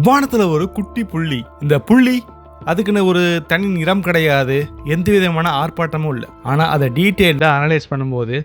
வானத்துல ஒரு குட்டி புள்ளி. இந்த புள்ளி அதுக்குன்னு ஒரு தனி நிறம் கிடையாது, எந்த விதமான ஆர்ப்பாட்டமும் இல்லை. ஆனால் அதை டீட்டெயில்டாக அனலைஸ் பண்ணும்போது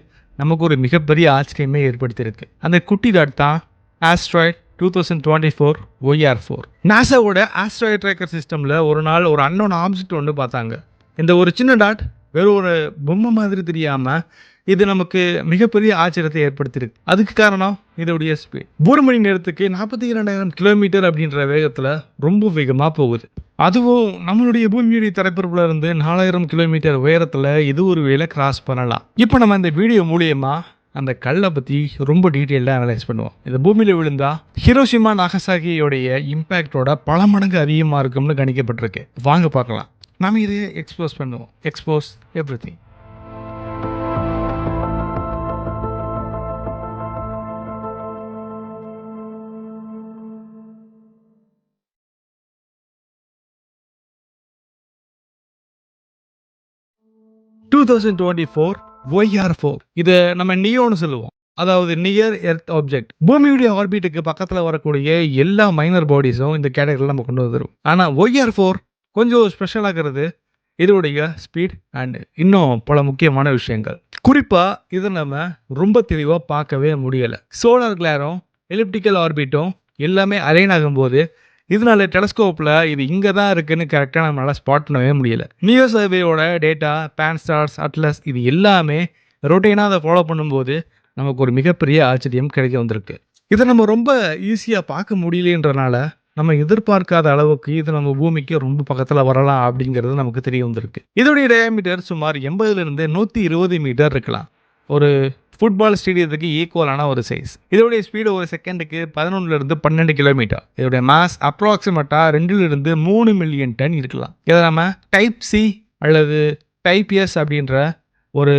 நமக்கு ஒரு மிகப்பெரிய ஆச்சரியமே ஏற்படுத்தியிருக்கு. அந்த குட்டி டாட் தான் ஆஸ்ட்ராய்ட் 2024 OER4. நாசாவோட ஆஸ்ட்ராய்ட் ட்ராக்கர் சிஸ்டமில் ஒரு நாள் ஒரு அன்னோன் ஆப்ஜெக்ட் ஒன்று பார்த்தாங்க. இந்த ஒரு சின்ன டாட் வெறும் ஒரு பொம்மை மாதிரி தெரியாமல் இது நமக்கு மிகப்பெரிய ஆச்சரியத்தை ஏற்படுத்தியிருக்கு. அதுக்கு காரணம் இதோடைய ஸ்பீட். ஒரு மணி நேரத்துக்கு 42,000 கிலோமீட்டர் அப்படின்ற வேகத்தில் ரொம்ப வேகமாக போகுது. அதுவும் நம்மளுடைய பூமியுடைய தரைப்பரப்புல இருந்து 4,000 கிலோமீட்டர் உயரத்தில் இது ஒரு வேளை கிராஸ் பண்ணலாம். இப்போ நம்ம இந்த வீடியோ மூலியமா அந்த கல்லை பற்றி ரொம்ப டீட்டெயிலாக அனலைஸ் பண்ணுவோம். இந்த பூமியில் விழுந்தா ஹிரோஷிமா நாகசாகியோடைய இம்பேக்டோட பல மடங்கு அதிகமாக இருக்கும்னு கணிக்கப்பட்டிருக்கு. வாங்க பார்க்கலாம். நம்ம இதை எக்ஸ்போஸ் பண்ணுவோம். Expose everything. OER4 இதை நம்ம நியோன்னு சொல்லுவோம். அதாவது நியர் எர்த் ஆப்ஜெக்ட். பூமியுடைய ஆர்பிட்டுக்கு பக்கத்தில் வரக்கூடிய எல்லா மைனர் பாடிஸும் இந்த கேட்டகரியில் நம்ம கொண்டு வந்துடும். ஆனால் OER4 கொஞ்சம் ஸ்பெஷலாகிறது இதோடைய ஸ்பீட் அண்ட் இன்னும் பல முக்கியமான விஷயங்கள். குறிப்பாக இதை நம்ம ரொம்ப தெளிவாக பார்க்கவே முடியலை. சோலார் கிளாரும் எலிப்டிக்கல் ஆர்பிட்டும் எல்லாமே அலைன் ஆகும்போது இதனால டெலஸ்கோப்பில் இது இங்கே தான் இருக்குன்னு கரெக்டாக நம்மளால் ஸ்பாட் பண்ணவே முடியலை. நியோ சர்வேயோட டேட்டா, பான்ஸ்டார்ஸ், அட்லஸ் இது எல்லாமே ரொட்டீனாக அதை ஃபாலோ பண்ணும்போது நமக்கு ஒரு மிகப்பெரிய ஆச்சரியம் கிடைக்க வந்திருக்கு. இதை நம்ம ரொம்ப ஈஸியாக பார்க்க முடியலன்றனால நம்ம எதிர்பார்க்காத அளவுக்கு இது நம்ம பூமிக்கு ரொம்ப பக்கத்தில் வரலாம் அப்படிங்கிறது நமக்கு தெரிய வந்திருக்கு. இதோடைய டயாமீட்டர் சுமார் 80 to 120 மீட்டர் இருக்கலாம். ஒரு ஃபுட்பால் ஸ்டேடியத்துக்கு ஈக்குவலான ஒரு சைஸ். இதோடைய ஸ்பீடு ஒரு செகண்டுக்கு 11 to 12 கிலோமீட்டர். இதோடைய மாஸ் அப்ராக்சிமேட்டாக 2 to 3 மில்லியன் டன் இருக்கலாம். இதை நம்ம டைப் சி அல்லது டைப் எஸ் அப்படின்ற ஒரு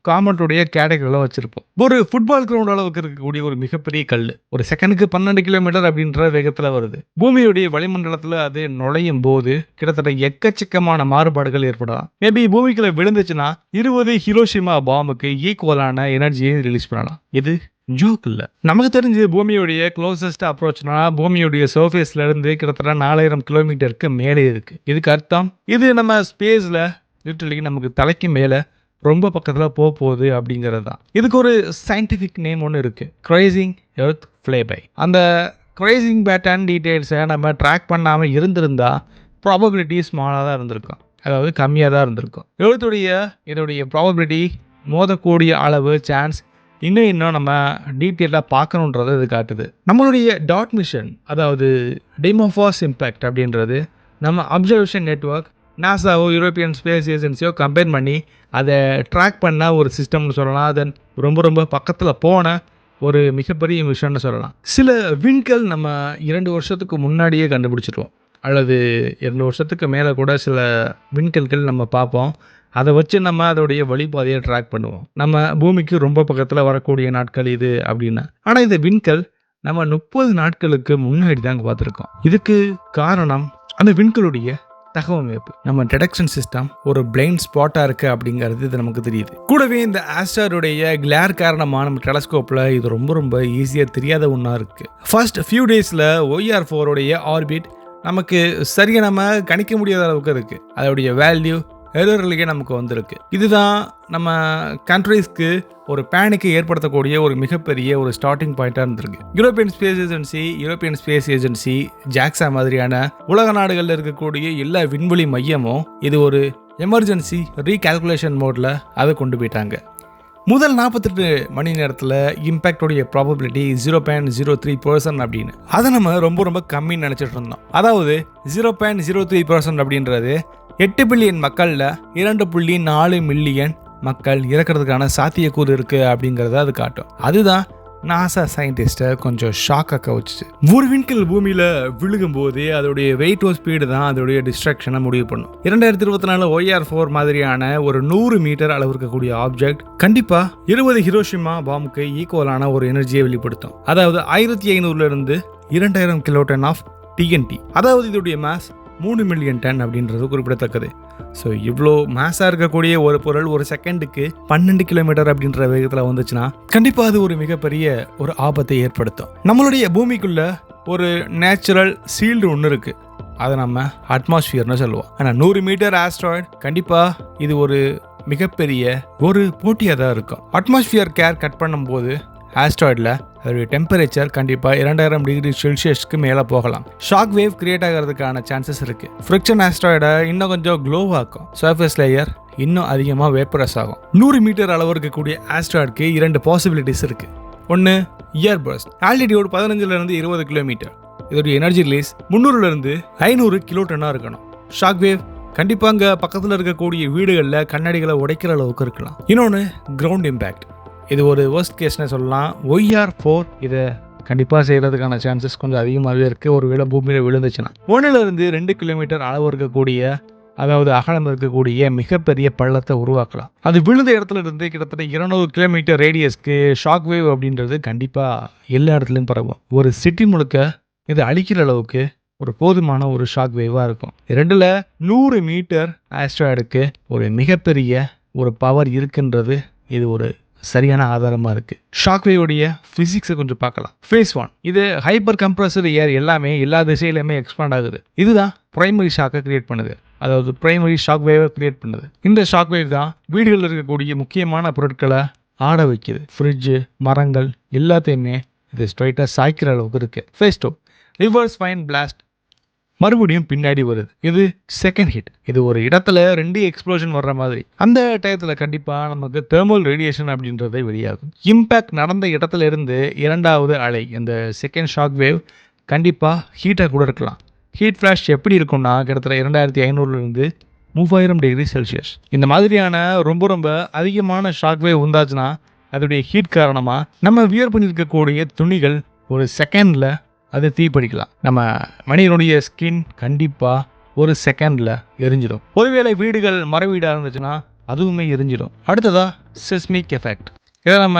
காமெண்ட்டுடைய கேட்டகரியில் வச்சுருப்போம். ஒரு ஃபுட்பால் கிரவுண்ட் அளவுக்கு இருக்கக்கூடிய ஒரு மிகப்பெரிய கல் ஒரு செகண்டுக்கு 12 கிலோமீட்டர் அப்படின்ற வேகத்தில் வருது. பூமியுடைய வளிமண்டலத்தில் அது நுழையும் போது கிட்டத்தட்ட எக்கச்சக்கமான மாறுபாடுகள் ஏற்படலாம். மேபி பூமிக்குள்ள விழுந்துச்சுன்னா 20 ஹிரோஷிமா பாம்புக்கு ஈக்குவலான எனர்ஜியை ரிலீஸ் பண்ணலாம். இது ஜோக் இல்லை. நமக்கு தெரிஞ்சு பூமியுடைய க்ளோசஸ்ட் அப்ரோச்னா பூமியுடைய சர்ஃபேஸ்ல இருந்து கிட்டத்தட்ட 4,000 கிலோமீட்டருக்கு மேலே இருக்கு. இதுக்கு அர்த்தம் இது நம்ம ஸ்பேஸில் லிட்டரலி நமக்கு தலைக்கு மேலே ரொம்ப பக்கத்தில் போகுது அப்படிங்கிறது தான். இதுக்கு ஒரு சயின்டிஃபிக் நேம் ஒன்று இருக்குது, கிரைசிங் எர்த் ஃப்ளேபை. அந்த கிரைசிங் பேட்டர்ன் டீட்டெயில்ஸை நம்ம ட்ராக் பண்ணாமல் இருந்திருந்தா ப்ராபபிலிட்டி ஸ்மாலாக தான் இருந்திருக்கும், அதாவது கம்மியாக தான் இருந்திருக்கும். இதோடைய ப்ராபபிலிட்டி மோதக்கூடிய அளவு சான்ஸ் இன்னும் நம்ம டீட்டெயிலாக பார்க்கணுன்றதை இது காட்டுது. நம்மளுடைய டாட் மிஷன், அதாவது டிமோஃபாஸ் இம்பேக்ட் அப்படின்றது நம்ம அப்சர்வேஷன் நெட்வொர்க் நாசாவோ யூரோப்பியன் ஸ்பேஸ் ஏஜென்சியோ கம்பேர் பண்ணி அதை ட்ராக் பண்ண ஒரு சிஸ்டம்னு சொல்லலாம். அதன் ரொம்ப ரொம்ப பக்கத்தில் போன ஒரு மிகப்பெரிய மிஷன்னு சொல்லலாம். சில விண்கல் நம்ம 2 வருஷத்துக்கு முன்னாடியே கண்டுபிடிச்சிருவோம், அல்லது 2 வருஷத்துக்கு மேலே கூட சில விண்கல்கள் நம்ம பார்ப்போம். அதை வச்சு நம்ம அதோடைய வழிபாதையை ட்ராக் பண்ணுவோம். நம்ம பூமிக்கு ரொம்ப பக்கத்தில் வரக்கூடிய நாட்கள் இது அப்படின்னா. ஆனால் இந்த விண்கல் நம்ம 30 நாட்களுக்கு முன்னாடி தாங்க பார்த்துருக்கோம். இதுக்கு காரணம் அந்த விண்கலுடைய தகவமைப்பு. நம்ம டிடெக்ஷன் சிஸ்டம் ஒரு பிளைண்ட் ஸ்பாட்டாக இருக்குது அப்படிங்கிறது இது நமக்கு தெரியுது. கூடவே இந்த ஆஸ்ட்ராய்டுடைய கிளேர் காரணமாக நம்ம டெலஸ்கோப்பில் இது ரொம்ப ரொம்ப ஈஸியாக தெரியாத ஒன்றா இருக்குது. ஃபர்ஸ்ட் ஃபியூ டேஸில் OER4 ஆர்பிட் நமக்கு சரியாக நம்ம கணிக்க முடியாத அளவுக்கு இருக்குது. அதோடைய வேல்யூ எரர்லேயே நமக்கு வந்திருக்கு. இதுதான் நம்ம கண்ட்ரீஸ்க்கு ஒரு பேனிக்கை ஏற்படுத்தக்கூடிய ஒரு மிகப்பெரிய ஒரு ஸ்டார்டிங் பாயிண்டாக இருந்திருக்கு. யூரோப்பியன் ஸ்பேஸ் ஏஜென்சி ஜாக்ஸா மாதிரியான உலக நாடுகளில் இருக்கக்கூடிய எல்லா விண்வெளி மையமும் இது ஒரு எமர்ஜென்சி ரீகால்குலேஷன் மோடில் அதை கொண்டு போயிட்டாங்க. முதல் 48 மணி நேரத்தில் இம்பேக்டோடைய ப்ராபபிலிட்டி 0.03% அப்படின்னு. அதை நம்ம ரொம்ப ரொம்ப கம்மின்னு நினச்சிட்டு இருந்தோம். அதாவது 0.03% அப்படின்றது 8 பில்லியன் மக்களில் 2.4 மில்லியன் மக்கள் இறக்கிறதுக்கான சாத்தியக்கூறு இருக்குது அப்படிங்கிறத அது காட்டும். அதுதான் நாசா சயின்டிஸ்ட்டை கொஞ்சம் ஷாக்காக கவுச்சு. ஒரு விண்கல் பூமியில் விழுகும்போது அதோடைய வெயிட் ஆஃப் ஸ்பீடு தான் அதோடைய டிஸ்ட்ராக்ஷனை முடிவு பண்ணும். 2024 OER4 மாதிரியான ஒரு 100 மீட்டர் அளவு இருக்கக்கூடிய ஆப்ஜெக்ட் கண்டிப்பாக 20 ஹிரோஷிமா பாம்புக்கு ஈக்குவலான ஒரு எனர்ஜியை வெளிப்படுத்தும். அதாவது 1500 to 2000 கிலோடன் ஆஃப் TNT. அதாவது இதோடைய மாஸ் 3 மில்லியன் டன் அப்படின்றது குறிப்பிடத்தக்கது. ஸோ இவ்வளோ மாஸாக இருக்கக்கூடிய ஒரு பொருள் ஒரு செகண்டுக்கு 12 கிலோமீட்டர் அப்படின்ற வேகத்தில் வந்துச்சுன்னா கண்டிப்பாக அது ஒரு மிகப்பெரிய ஒரு ஆபத்தை ஏற்படுத்தும். நம்மளுடைய பூமிக்குள்ள ஒரு நேச்சுரல் சீல்டு ஒன்று இருக்குது, அதை நம்ம அட்மாஸ்பியர்னு சொல்லுவோம். ஆனால் 100 மீட்டர் ஆஸ்ட்ராய்டு கண்டிப்பாக இது ஒரு மிகப்பெரிய ஒரு போட்டியாக தான் இருக்கும். அட்மாஸ்பியர் கேர் கட் பண்ணும்போது ஆஸ்ட்ராய்டில் அதோடைய டெம்பரேச்சர் கண்டிப்பாக 2000 டிகிரி செல்சியஸ்க்கு மேலே போகலாம். ஷாக் வேவ் கிரியேட் ஆகிறதுக்கான சான்சஸ் இருக்குது. ஃப்ரிக்ஷன் ஆஸ்ட்ராய்டை இன்னும் கொஞ்சம் க்ளோவாக்கும். சர்ஃபேஸ் லேயர் இன்னும் அதிகமாக வேப்பரஸ் ஆகும். 100 மீட்டர் அளவு இருக்கக்கூடிய ஆஸ்ட்ராய்டுக்கு 2 பாசிபிலிட்டிஸ் இருக்குது. ஒன்று இயர் பர்ஸ்ட், ஆல்டிடியூட் 15லேருந்து 20 கிலோமீட்டர். இதோடைய எனர்ஜி ரிலீஸ் 300லேருந்து 500 கிலோ டன்னாக இருக்கணும். ஷாக் வேவ் கண்டிப்பாக அங்கே பக்கத்தில் இருக்கக்கூடிய வீடுகளில் கண்ணாடிகளை உடைக்கிற அளவுக்கு இருக்கலாம். இன்னொன்று கிரவுண்ட் இம்பேக்ட், இது ஒரு worst கேஸ்னே சொல்லலாம். OER4 இதை கண்டிப்பாக செய்கிறதுக்கான சான்சஸ் கொஞ்சம் அதிகமாகவே இருக்குது. ஒரு வேளை பூமியில் விழுந்துச்சுன்னா 1லேருந்து 2 கிலோமீட்டர் அளவு இருக்கக்கூடிய, அதாவது அகலம் இருக்கக்கூடிய மிகப்பெரிய பள்ளத்தை உருவாக்கலாம். அது விழுந்த இடத்துல இருந்து கிட்டத்தட்ட 200 கிலோமீட்டர் ரேடியஸ்க்கு ஷாக் வேவ் அப்படின்றது கண்டிப்பாக எல்லா இடத்துலையும் பரவும். ஒரு சிட்டி முழுக்க இது அழிக்கிற அளவுக்கு ஒரு போதுமான ஒரு ஷாக் வேவாக இருக்கும். 100 மீட்டர் ஆஸ்ட்ராய்டுக்கு ஒரு மிகப்பெரிய ஒரு பவர் இருக்குன்றது இது ஒரு சரியான ஆதாரமாக இருக்குது. ஷாக் வேவோடைய ஃபிசிக்ஸை கொஞ்சம் பார்க்கலாம். ஃபேஸ் 1, இது ஹைப்பர் கம்ப்ரஸர் ஏர் எல்லாமே எல்லா திசையிலுமே எக்ஸ்பாண்ட் ஆகுது. இதுதான் பிரைமரி ஷாக்கை கிரியேட் பண்ணுது, அதாவது பிரைமரி ஷாக் வேவை கிரியேட் பண்ணுது. இந்த ஷாக் வேவ் தான் வீடுகளில் இருக்கக்கூடிய முக்கியமான பொருட்களை ஆட வைக்குது. ஃப்ரிட்ஜு, மரங்கள் எல்லாத்தையுமே இது ஸ்ட்ரைட்டாக சாய்க்கிற அளவுக்கு இருக்குது. ஃபேஸ் 2, ரிவர்ஸ் ஃபைன் பிளாஸ்ட், மறுபடியும் பின்னாடி வருது. இது செகண்ட் ஹிட். இது ஒரு இடத்துல 2 எக்ஸ்ப்ளோஷன் வர்ற மாதிரி. அந்த டயத்தில் கண்டிப்பாக நமக்கு தெர்மல் ரேடியேஷன் அப்படின்றதே வெளியாகும். இம்பேக்ட் நடந்த இடத்துல இருந்து 2வது அலை, இந்த செகண்ட் ஷாக் வேவ் கண்டிப்பாக ஹீட்டாக கூட இருக்கலாம். ஹீட் ஃப்ளாஷ் எப்படி இருக்கும்னா கிட்டத்தட்ட 2500லேருந்து 3000 டிகிரி செல்சியஸ். இந்த மாதிரியான ரொம்ப அதிகமான ஷாக் வேவ் உண்டாச்சுன்னா அதோடைய ஹீட் காரணமாக நம்ம வியர் பண்ணியிருக்கக்கூடிய துணிகள் ஒரு செகண்டில் அது தீப்பிடிக்கலாம். நம்ம மனிதனுடைய ஸ்கின் கண்டிப்பாக ஒரு செகண்டில் எரிஞ்சிடும். ஒருவேளை வீடுகள் மர வீடாக இருந்துச்சுன்னா அதுவுமே எரிஞ்சிடும். அடுத்ததாக செஸ்மிக் எஃபெக்ட், இதை நம்ம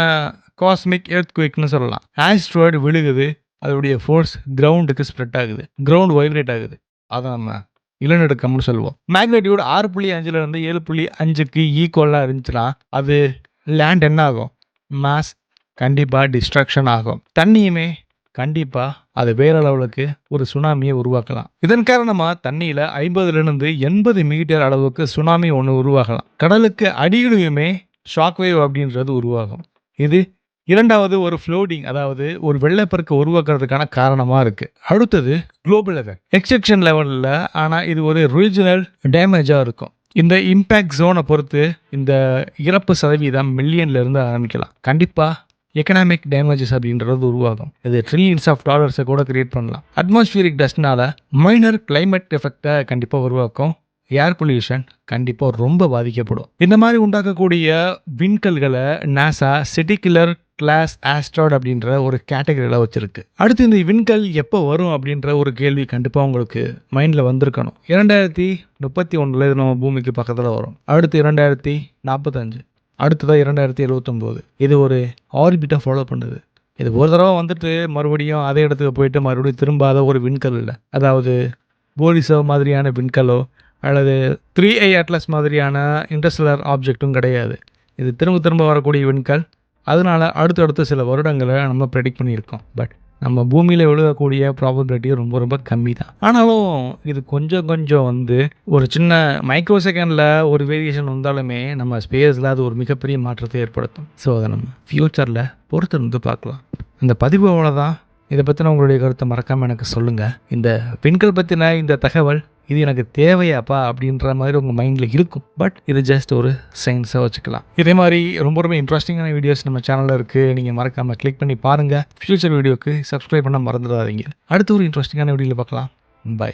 காஸ்மிக் எர்த்குவேக்னு சொல்லலாம். ஆஸ்ட்ராய்டு விழுகுது, அதோடைய ஃபோர்ஸ் கிரவுண்டுக்கு ஸ்ப்ரெட் ஆகுது, கிரவுண்ட் வைப்ரேட் ஆகுது, அதை நம்ம இளநடுக்கம்னு சொல்லுவோம். மேக்னெட்யூட் 6.5லேருந்து 7.5க்கு ஈக்குவலாக இருந்துச்சுன்னா அது லேண்ட் என்ன ஆகும், மாஸ் கண்டிப்பாக டிஸ்ட்ரக்ஷன் ஆகும். தண்ணியுமே கண்டிப்பாக அது வேற லெவலுக்கு ஒரு சுனாமியை உருவாக்கலாம். இதன் காரணமாக தண்ணியில் 50லேருந்து 80 மீட்டர் அளவுக்கு சுனாமி ஒன்று உருவாகலாம். கடலுக்கு அடியிலுமே ஷாக் வேவ் அப்படின்றது உருவாகும். இது 2வது ஒரு ஃப்ளோட்டிங், அதாவது ஒரு வெள்ளப்பெருக்கு உருவாக்குறதுக்கான காரணமாக இருக்குது. அடுத்தது குளோபல் எஃபெக்ட், எக்ஸ்ட்ரக்ஷன் லெவலில், ஆனால் இது ஒரு ரீஜனல் டேமேஜாக இருக்கும். இந்த இம்பேக்ட் ஜோனை பொறுத்து இந்த இறப்பு சதவீதம் மில்லியன்லேருந்து ஆரம்பிக்கலாம். கண்டிப்பாக எக்கனாமிக் டேமேஜஸ் அப்படின்றது உருவாகும். இது ட்ரில்லியன்ஸ் ஆஃப் டாலர்ஸை கூட கிரியேட் பண்ணலாம். அட்மாஸ்பியரிக் டஸ்ட்னால மைனர் கிளைமேட் எஃபெக்டை கண்டிப்பாக உருவாக்கும். ஏர் பொல்யூஷன் கண்டிப்பாக ரொம்ப பாதிக்கப்படும். இந்த மாதிரி உண்டாக்கக்கூடிய விண்கல்களை NASA city killer class asteroid அப்படின்ற ஒரு கேட்டகரியில் வச்சுருக்கு. அடுத்து இந்த விண்கல் எப்போ வரும் அப்படின்ற ஒரு கேள்வி கண்டிப்பாக உங்களுக்கு மைண்டில் வந்திருக்கணும். 2031 இது நம்ம பூமிக்கு பக்கத்தில் வரும். அடுத்து 2045, அடுத்ததாக 2079. இது ஒரு ஆர்பிட்டை ஃபாலோ பண்ணுது. இது ஒரு தடவை வந்துட்டு மறுபடியும் அதே இடத்துக்கு போயிட்டு மறுபடியும் திரும்பாத ஒரு விண்கல் இல்லை. அதாவது போலிசோ மாதிரியான விண்கலோ அல்லது 3i அட்லஸ் மாதிரியான இன்டர்ஸ்டெல்லர் ஆப்ஜெக்ட்டும் கிடையாது. இது திரும்ப வரக்கூடிய விண்கல். அதனால அடுத்தடுத்த சில வருடங்களை நம்ம ப்ரெடிக்ட் பண்ணியிருக்கோம். பட் நம்ம பூமியில் விழுகக்கூடிய ப்ராபபிலிட்டி ரொம்ப கம்மி தான். ஆனாலும் இது கொஞ்சம் வந்து ஒரு சின்ன மைக்ரோ செகண்டில் ஒரு வேரியேஷன் வந்தாலுமே நம்ம ஸ்பேஸில் அது ஒரு மிகப்பெரிய மாற்றத்தை ஏற்படுத்தும். ஸோ அதை நம்ம ஃப்யூச்சரில் பொறுத்து இருந்து பார்க்கலாம். இந்த பதிவு அவ்வளோதான். இதை பற்றின உங்களுடைய கருத்தை மறக்காமல் எனக்கு சொல்லுங்கள். இந்த பெண்கள் பற்றின இந்த தகவல் இது எனக்கு தேவையாப்பா அப்படின்ற மாதிரி உங்கள் மைண்டில் இருக்கும். பட் இது ஜஸ்ட் ஒரு சயின்ஸாக வச்சுக்கலாம். இதே மாதிரி ரொம்ப இன்ட்ரெஸ்டிங்கான வீடியோஸ் நம்ம சேனலில் இருக்குது. நீங்கள் மறக்காமல் கிளிக் பண்ணி பாருங்கள். ஃப்யூச்சர் வீடியோக்கு சப்ஸ்கிரைப் பண்ண மறந்துடாதீங்க. அடுத்து ஒரு இன்ட்ரெஸ்டிங்கான வீடியோவில் பார்க்கலாம். பை.